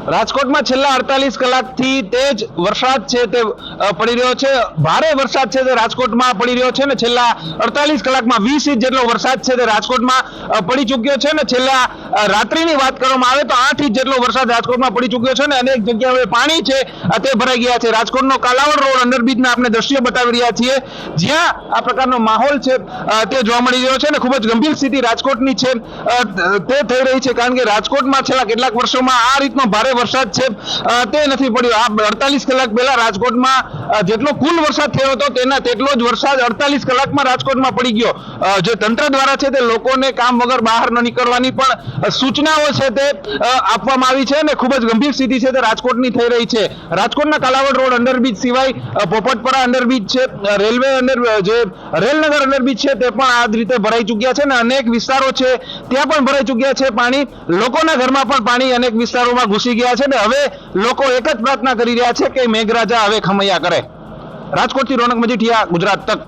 રાજકોટમાં છેલ્લા 48 કલાકથી તેજ વરસાદ છે તે પડી રહ્યો છે। ભારે વરસાદ છે તે રાજકોટમાં પડી રહ્યો છે ને છેલ્લા 48 કલાકમાં 20 ઇંચ જેટલો વરસાદ છે તે રાજકોટમાં પડી ચૂક્યો છે ને છેલ્લા રાત્રિની વાત કરવામાં આવે તો 8 ઇંચ જેટલો વરસાદ રાજકોટમાં પડી ચૂક્યો છે ને અનેક જગ્યાએ પાણી છે તે ભરાઈ ગયા છે। રાજકોટનો કાલાવડ રોડ અંડરબ્રિજના આપણે દ્રશ્યો બતાવી રહ્યા છીએ જ્યાં આ પ્રકારનો માહોલ છે તે જોવા મળી રહ્યો છે ને ખૂબ જ ગંભીર સ્થિતિ રાજકોટની છે તે થઈ રહી છે કારણ કે રાજકોટમાં છેલ્લા કેટલાક વર્ષોમાં આ રીતનો ભારે વરસાદ છે તે નથી પડ્યો। આ 48 કલાક પહેલા રાજકોટમાં જેટલો કુલ વરસાદ થયો હતો તેના તેટલો જ વરસાદ 48 કલાકમાં રાજકોટમાં પડી ગયો। જે તંત્ર દ્વારા છે તે લોકોને કામ વગર બહાર ન નીકળવાની પણ સૂચનાઓ છે તે આપવામાં આવી છે અને ખૂબ જ ગંભીર સ્થિતિ છે તે રાજકોટની થઈ રહી છે। રાજકોટના કાલાવડ રોડ અંડરબ્રિજ સિવાય પોપટપરા અંડરબ્રિજ છે, રેલવે જે રેલનગર અંડરબ્રિજ છે તે પણ આ રીતે ભરાઈ ચૂક્યા છે અને અનેક વિસ્તારો છે ત્યાં પણ ભરાઈ ચૂક્યા છે પાણી। લોકોના ઘરમાં પણ પાણી અનેક વિસ્તારોમાં ઘૂસી ગયા છે ને હવે લોકો એક જ પ્રાર્થના કરી રહ્યા છે કે મેઘરાજા હવે ખમૈયા કરે। રાજકોટથી રોનક મજીઠિયા, ગુજરાત તક।